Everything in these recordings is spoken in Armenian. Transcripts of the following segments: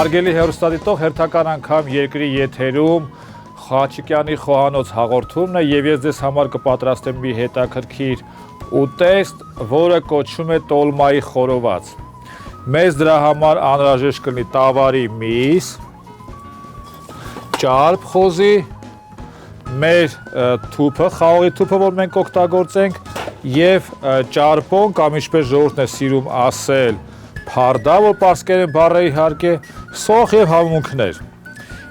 Հարգելի հեռուստադիտող, հերթական անգամ երկրի եթերում Խաչիկյանի խոհանոց հաղորդումն է եւ ես ձեզ համար կպատրաստեմ մի հետաքրքիր ուտեստ, որը կոչվում է տոլմայի խորոված։ Մեզ դրա համար անհրաժեշտ կլինի տավարի միս, ճարպ խոզի, մեր թուփը, խաղողի թուփը, որ մենք օգտագործենք, եւ ճարպոն կամ ինչպես ժողովուրդն է սիրում ասել, փարդա, որ պարսկերեն բառ է իհարկե, սոխ եւ համունքներ։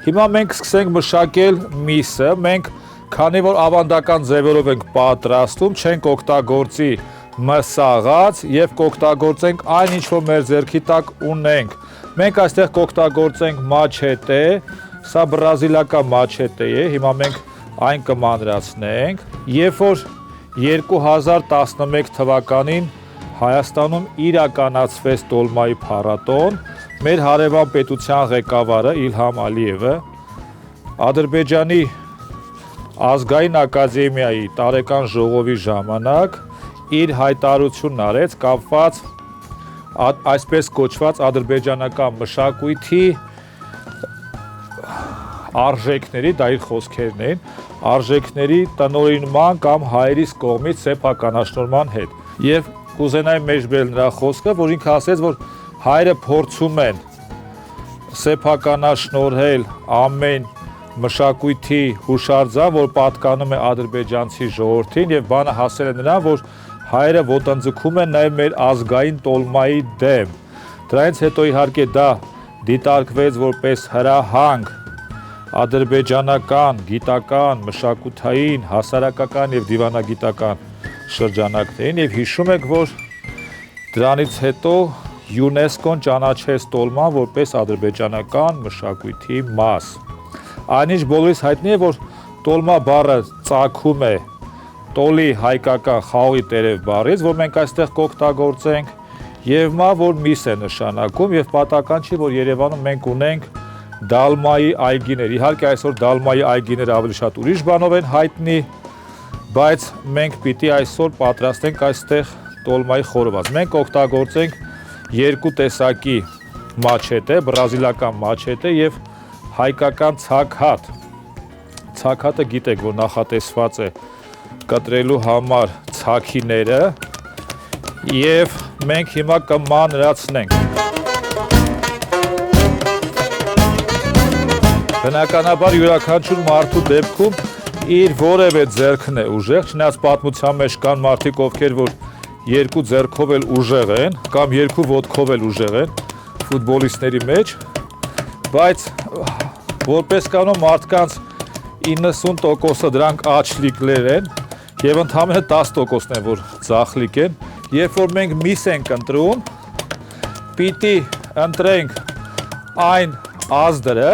Հիմա մենք սկսենք մշակել միսը, մենք քանի որ ավանդական ձևերով ենք պատրաստում, չենք օգտագործի մսաղած եւ կօգտագործենք այն ինչ որ մեր ձեռքի տակ ունենք։ Մենք այստեղ կօգտագործենք մաչետե, սա բրազիլական մաչետե է, հիմա մենք այն կմանրացնենք, երբ որ 2011 թվականին Հայաստանում իրականացվեց տոլմայի փառատոն, մեր հարևան պետության ղեկավարը Իլհամ Ալիևը Ադրբեջանի ազգային ակադեմիայի տարեկան ժողովի ժամանակ իր հայտարարությունն արեց կապված այսպես կոչված ադրբեջանական մշակույթի արժեքների, դա իր խոսքերն են, արժեքների տնօրինման կամ հայրիս կողմից սեփականաշնորհման հետ։ Եվ կուզենայի մեջբերել նրա խոսքը, որ ինքը ասեց, որ հայրը փորձում են սեփականաշնորհել ամեն մշակույթի հուշարձան, որ պատկանում է ադրբեջանցի ժողովրդին եւ բանը հասել է նրան, որ հայրը ոտնձգում է նաեւ մեր ազգային տոլմայի դեմ։ Դրանից հետո իհարկե դա դիտարկվեց որպես հրահանգ ադրբեջանական, գիտական, մշակութային, հասարակական եւ դիվանագիտական շրջանակներին եւ հիշում եք, որ դրանից հետո ՅՈՒՆԵՍԿՕ-ն ճանաչեց տոլման որպես ադրբեջանական մշակույթի մաս։ Այնինչ բոլորիս հայտնի է, որ տոլմա բառը ծագում է տոլի հայկական խաղողի տերև բառից, որ մենք այստեղ կօգտագործենք եւ մա որ միս է նշանակում եւ պատահական չի, որ Երևանում մենք ունենք դալմայի այգիներ։ Իհարկե այսօր դալմայի այգիները ավելի շատ ուրիշ բանով են հայտնի, բայց մենք պիտի այսօր պատրաստենք այստեղ տոլմայի խորոված։ Մենք օգտագործենք երկու տեսակի մաչետե, բրազիլական մաչետե եւ հայկական ցակհատ։ Ցակհատը գիտեք, որ նախատեսված է կտրելու համար ցակիները եւ մենք հիմա կմանրացնենք։ Բնականաբար յուրաքանչյուր մարդու դեպքում իր որևէ ձեռքն է ուժեղ, չնայած պատմության մեջ կան մարդիկ, ովքեր որ երկու ձեռքով էլ ուժեղ են կամ երկու ոտքով էլ ուժեղ են ֆուտբոլիստների մեջ, բայց որպես կանոն մարդկանց 90%-ը դրանք աչլիկներ են եւ ընդամենը 10%-ն են որ ձախլիկ են։ Երբ որ մենք միս ենք ընտրում, պիտի ընտրենք այն ազդրը,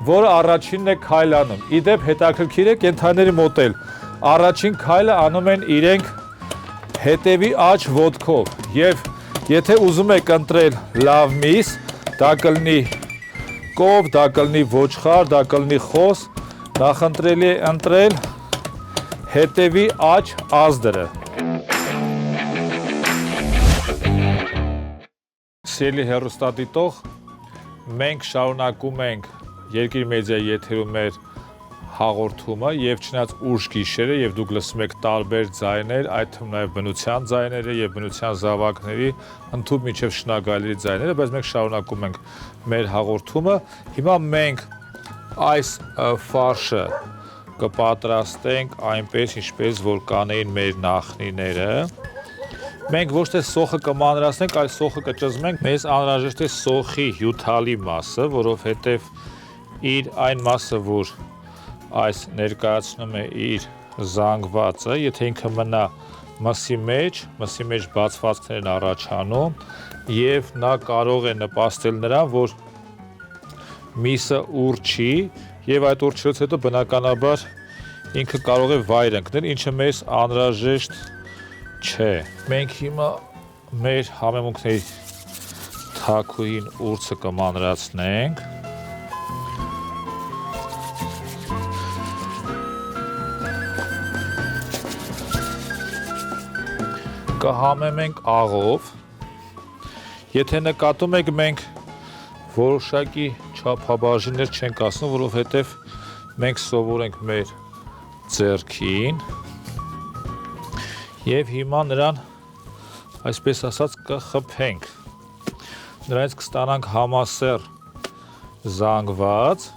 որը առաջինն է քայլանում։ Իդեպ հետաքրքիր է կենդանիների մոտ էլ առաջին քայլը անում են իրենք հետևի աջ ոտքով եւ եթե ուզում եք ընտրել լավ միս, դա կլինի կով, դա կլինի ոչխար, դա կլինի խոս, նախընտրելի է ընտրել հետևի աջ ազդրը։ Սիրելի հեռուստադիտող, մենք շարունակում ենք Երկիր մեդիայի եթերում մեր հաղորդումը եւ չնայած ուշ գիշերը եւ դուք լսում եք տարբեր ձայներ, այդ թվում նաեւ բնության ձայները եւ բնության զավակների ընդհանուր միջև շնագայլերի ձայները, բայց մենք շարունակում ենք մեր հաղորդումը։ Հիմա մենք այս ֆարշը կպատրաստենք այնպես, ինչպես որ կանեին մեր նախնիները։ Մենք ոչ թե սոխը կմանրացնենք, այլ սոխը կճզմենք։ Մեզ անհրաժեշտ է սոխի հյութալի մասը, որովհետեւ իր այն մասը, որ այս ներկայացնում է իր զանգվածը, եթե ինքը մնա մսի մեջ բացվածքներ են առաջանում եւ նա կարող է նպաստել նրան, որ միսը ուռչի եւ այդ ուռչելուց հետո բնականաբար ինքը կարող է վայր ընկնել, ինչը մեզ անհրաժեշտ չէ։ Մենք հիմա մեր համեմունքների թաքուին ուրցը կմանրացնենք։ Կհամեմենք աղով, եթե նկատում եք մենք որոշակի չափաբաժիններ չենք ասում, որովհետև մենք սովորենք մեր ձեռքին և հիմա նրան, այսպես ասած, կխփենք, նրանից կստանանք համասեռ զանգված,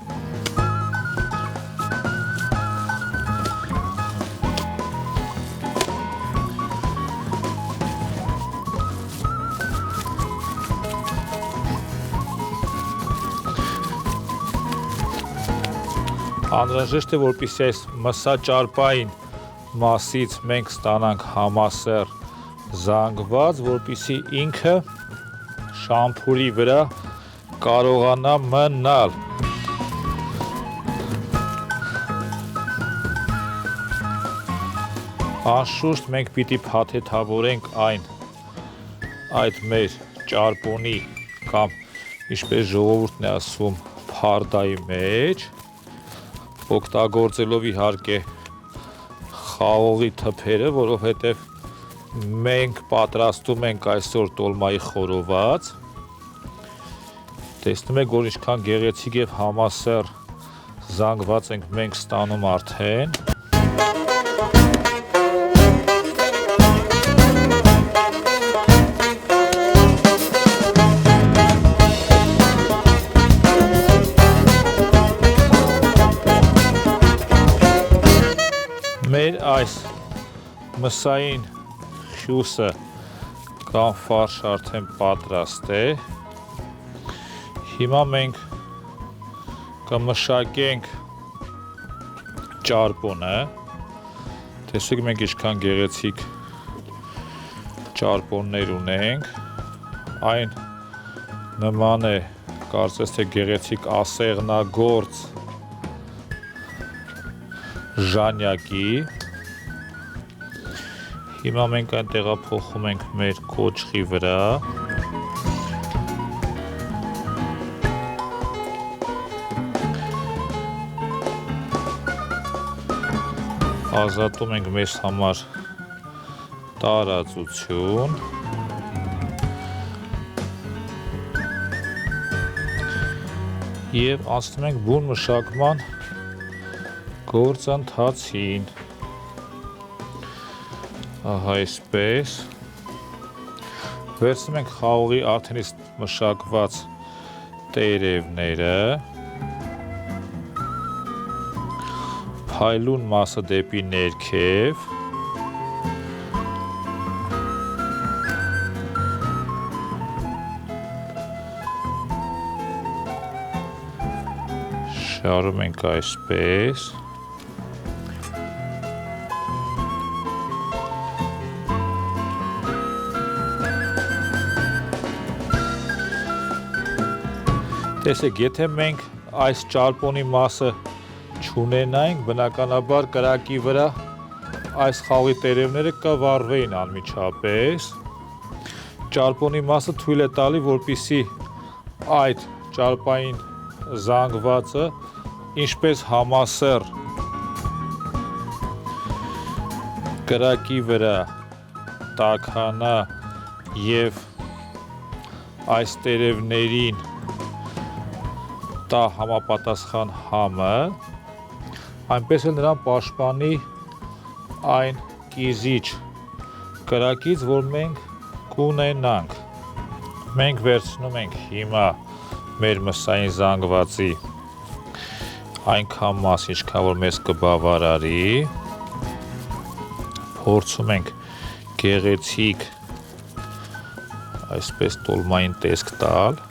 անհրաժեշտ է, որպեսզի այս մսաճարպային մասից մենք ստանանք համասեռ զանգված, որպեսզի ինքը շամփուրի վրա կարողանա մնալ։ Անշուշտ մենք պիտի փաթեթավորենք այդ մեր ճարպոնի կամ ինչպես ժողովուրդն է ասում փարդայի մեջ, օգտագործելով իհարկե խաղողի թփերը, որովհետև մենք պատրաստում ենք այսօր տոլմայի խորոված։ Տեսնում եք, որ ինչքան գեղեցիկ և համասեռ զանգված ենք մենք ստանում արդեն։ Մեր այս մսային խյուսը կամ ֆարշը արդեն պատրաստ է։ Հիմա մենք կմշակենք ճարպոնը։ Տեսեք մենք ինչքան գեղեցիկ ճարպոններ ունենք։ Այն նման է, կարծես թե գեղեցիկ ասեղնագործ ժանյակի։ Հիմա մենք այն տեղափոխում ենք մեր կոճղի վրա։ Ազատում ենք մեզ համար տարածություն։ Եվ անցնում ենք բուն մշակման գործընթացին, ահա այսպես, վերցնում ենք խաղողի արդեն իսկ մշակված տերևները, փայլուն մասը դեպի ներքև, շարում ենք այսպես, տեսեք, եթե մենք այս ճարպոնի մասը չունենայինք, բնականաբար կրակի վրա այս խաղողի տերևները կվառվեին անմիջապես։ Ճարպոնի մասը թույլ է տալի, որպեսզի այդ ճարպային զանգվածը ինչպես համասեռ կրակի վրա տաքանա և այս տերևներին տա համապատասխան համը, այնպես էլ նրան պաշտպանի այն կիզիչ կրակից, որ մենք կունենանք։ Մենք վերցնում ենք հիմա մեր մսային զանգվածի այնքան մաս, ինչքան որ մեզ կբավարարի, փորձում ենք գեղեցիկ այսպես տոլմային տեսք տալ։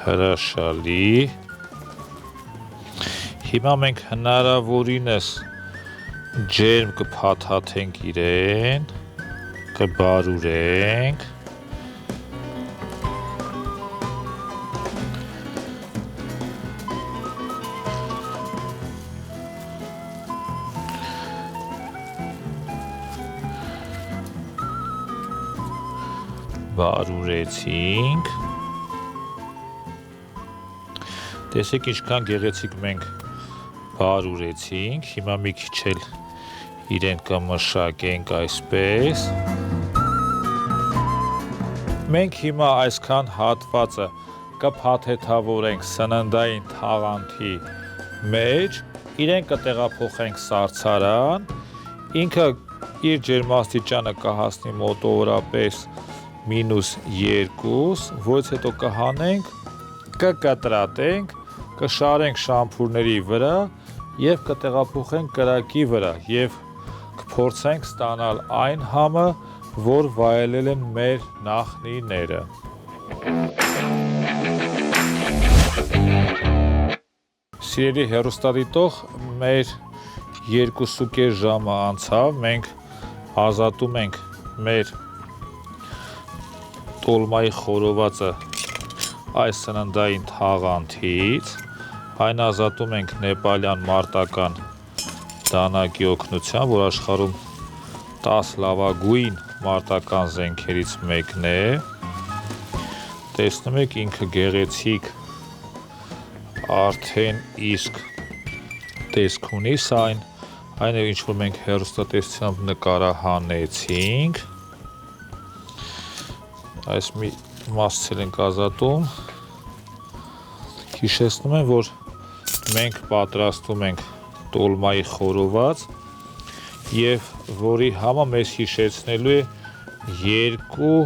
Հրաշալի։ Հիմա մենք հնարավորինս ջերմ կփաթաթենք իրեն, կբարուրենք։ Բարուրեցինք։ Տեսեք ինչքան գեղեցիկ մենք բար ուրեցինք, հիմա մի քիչ էլ իրեն կմշակենք այսպես։ Մենք հիմա այսքան հատվածը կփաթեթավորենք սննդային թաղանթի մեջ, իրեն կտեղափոխենք սառցարան, ինքը իր ջերմաստիճանը կհասնի մոտավորապես -2, որից հետո կհանենք, կկտրատենք, կշարենք շամփուրների վրա և կտեղափոխենք կրակի վրա և կփորձենք ստանալ այն համը, որ վայելել են մեր նախնիները։ Սիրելի հեռուստադիտող, մեր 2.5 ժամը անցավ, մենք ազատում ենք մեր տոլմայի խորովածը այս սննդային թաղանթից, այն ազատում ենք նեպալյան մարտական դանակի օգնությամբ, որ աշխարհում 10 լավագույն մարտական զենքերից մեկն է։ Տեսնում եք ինքը գեղեցիկ արդեն իսկ տեսք ունի, սա այն է ինչ որ մենք հեռուստատեսությամբ նկարահանեցինք, այս մի մասցել ենք ազատում, հիշեցնում եմ, որ մենք պատրաստում ենք տոլմայի խորոված և որի համը մեզ հիշեցնելու է երկու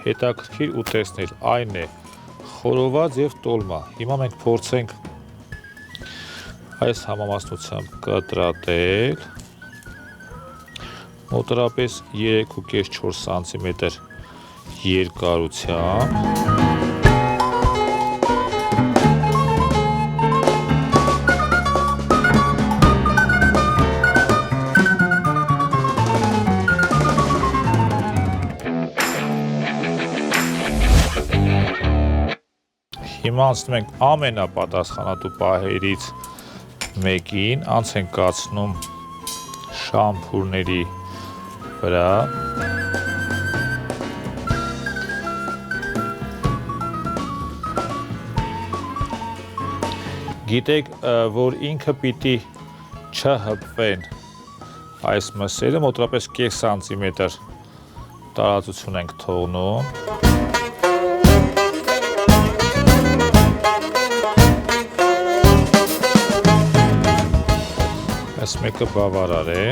հետաքրքիր ուտեստներ, այն է խորոված և տոլմա։ Հիմա մենք փորձենք այս համամասնությամբ կտրատել, մոտավորապես 3.5-4 սանտիմետր երկարությամբ։ Հիմա անցնում ենք ամենապատասխանատու պահերից մեկին, անց ենք կացնում շամփուրների վրա։ Գիտեք, որ ինքը պիտի չհպվեն այս մսերը, մոտավորապես կես սանտիմետր տարածություն ենք թողնում։ Այս մեկը բավարար է,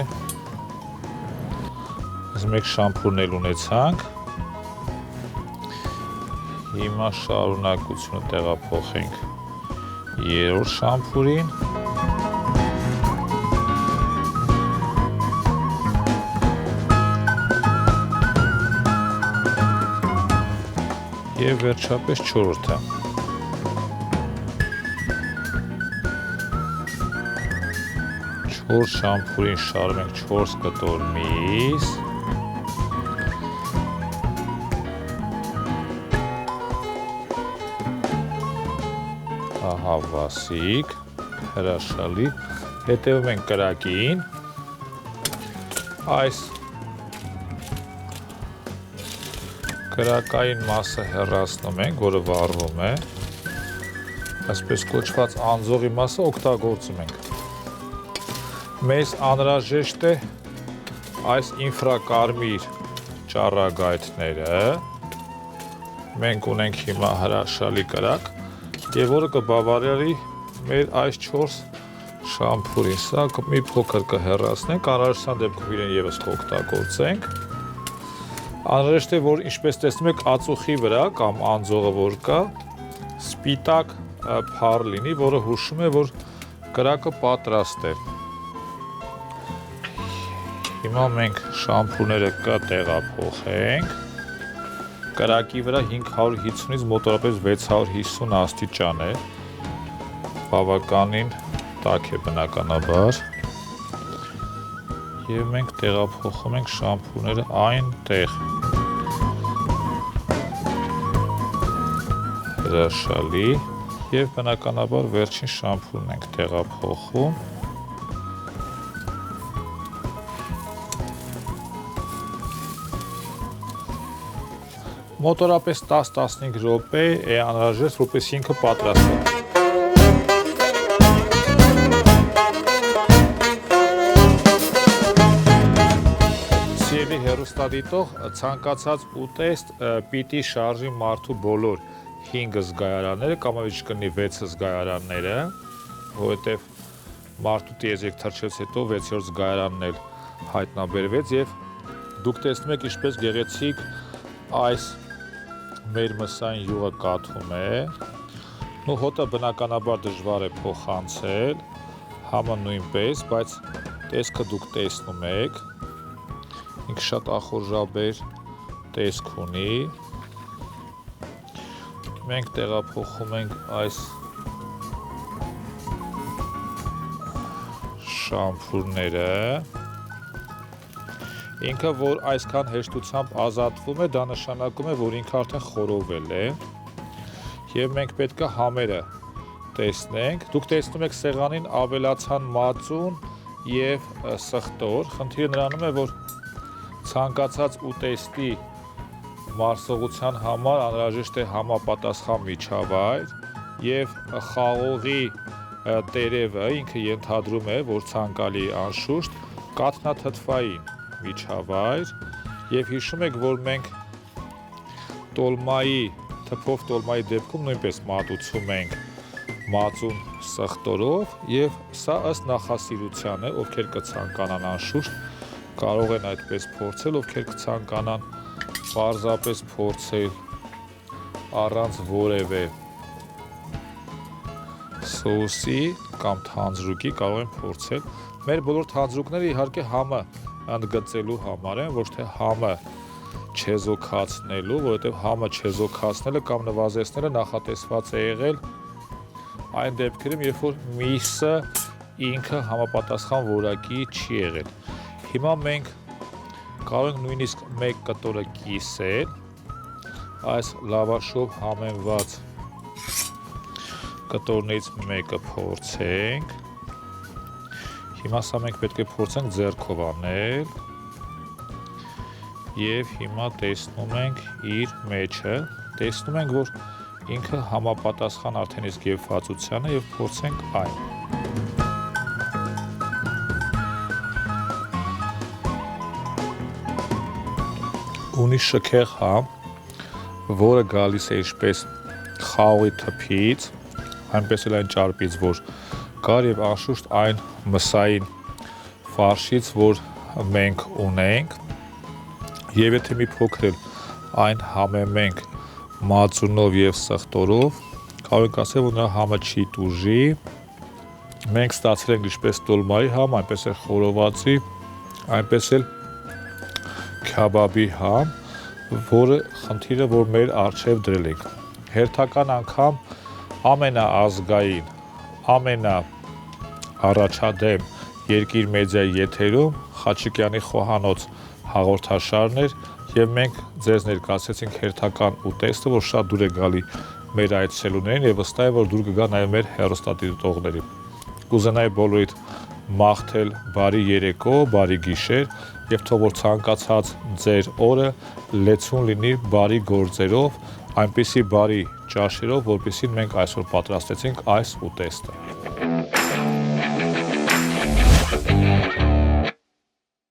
այս մեկ շամփուրն էլ ունեցանք, հիմա շարունակությունը տեղափոխենք երրորդ շամփուրին, և վերջապես չորրորդը։ Չորս շամփուրին շարում ենք 4 կտոր միս, ահա վասիկ, հրաշալի, հետևում ենք կրակին, այս կրակային մասը հեռացնում ենք, որը վառվում է, այսպես կոչված անձողի մասը օգտագործում ենք։ Մեզ անհրաժեշտ է այս ինֆրակարմիր ճառագայթները, մենք ունենք հիմա հրաշալի կրակ և որը կբավարարի մեր այս 4 շամփուրին, սա մի փոքր կհեռացնենք, անհրաժեշտության դեպքում իրեն ևս կօգտագործենք։ Անհրաժեշտ է, որ ինչպես տեսնում եք ածուխի վրա կամ անձողը որ կա, սպիտակ փառ լինի, որը հուշում է, որ կրակը պատրաստ է։ Հիմա մենք շամփուրները կտեղափոխենք, կրակի վրա 550-ից մոտավորապես 650 աստիճան է, բավականին տաք է բնականաբար, և մենք տեղափոխում ենք շամփուրները այնտեղ։ Հրաշալի, և բնականաբար վերջին շամփուրն ենք տեղափոխում։ Մոտորապես 10-15 րոպե է անհրաժեշտ, որպեսզի ինքը պատրաստվի։ Գալի հեռուստադիտող ցանկացած ուտեստ պիտի շարժի մարդու բոլոր 5 զգայարանները կամ ավելի կլինի 6 զգայարանները, որովհետև մարդու տիեզերք թռչելուց հետո 6-րդ զգայարանն էլ հայտնաբերվեց եւ դուք տեսնում եք ինչպես գեղեցիկ այս մեր մսային յուղը կաթում է։ Ու հոտը բնականաբար դժվար է փոխանցել, համը նույնպես, բայց տեսքը դուք տեսնում եք, ինքը շատ ախորժաբեր տեսք ունի։ Մենք տեղափոխում ենք այս շամփուրները։ Ինքը, որ այսքան հեշտությամբ ազատվում է, դա նշանակում է, որ ինքը արդեն խորովել է։ Եվ մենք պետք է համերը տեսնենք։ Դուք տեսնում եք սեղանին ավելացան մածուն եւ սխտոր։ Խնդիրը նրանում է, որ ցանկացած ուտեստի մարսողության համար անհրաժեշտ է համապատասխան միջավայր եւ խաղողի տերևը ինքը ենթադրում է, որ ցանկալի անշուշտ կաթնաթթվային միջավայր եւ հիշում եք, որ մենք տոլմայի թփով տոլմայի դեպքում նույնպես մատուցում ենք մածուն սխտորով եւ սա ըստ նախասիրության է, ովքեր կցանկանան անշուշտ կարող են այդպես փորձել, ովքեր կցանկանան պարզապես փորձել առանց որևէ սոուսի կամ թանձրուկի կարող են փորձել։ Մեր բոլոր թանձրուկները իհարկե համը ընդգծելու համար են, ոչ թե համը չեզոքացնելու, որովհետև համը չեզոքացնելը կամ նվազեցնելը նախատեսված է եղել այն դեպքերում, երբ որ միսը ինքը համապատասխան որակի չի եղել։ Հիմա մենք կարող ենք նույնիսկ մեկ կտորը կիսել, այս լավաշով համեմված կտորներից մեկը փորձենք։ Հիմա սա մենք պետք է փորձենք ձեռքով անել եւ հիմա տեսնում ենք իր մեջը, տեսնում ենք, որ ինքը համապատասխան արդեն իսկ եվվածության է եւ փորձենք այն։ Ունի շքեղ համ, որը գալիս է ինչպես խաղողի թփից, այնպես էլ այն ճարպից, որ կար եւ անշուշտ այն մսային ֆարշից, որ մենք ունենք, եւ եթե մի փոքր էլ այն համեմենք մածունով եւ սխտորով, կարող ենք ասել, որ նրա համը չի տուժի։ Մենք ստացել ենք ինչպես տոլմայի համ, այնպես էլ խորովածի, այնպես էլ քաբաբի համ, որը խնդիրը, որ մեր առջև դրել ենք։ Հերթական անգամ ամենաազգային, ամենաառաջադեմ Երկիր մեդիայի եթերում Խաչիկյանի խոհանոց հաղորդաշարն էր եւ մենք ձեզ ներկայացրեցինք հերթական ուտեստը, որ շատ դուր է գալի մեր այցելուներին եւ վստահ եմ, որ դուր կգա նաեւ մեր հեռուստադիտողներին։ Կուզենայի բոլորիդ մաղթել բարի երեկո, բարի գիշեր եւ թող որ ցանկացած ձեր օրը լեցուն լինի բարի գործերով, այնպիսի բարի ճաշերով, որպեսզի մենք այսօր պատրաստեցինք այս ուտեստը։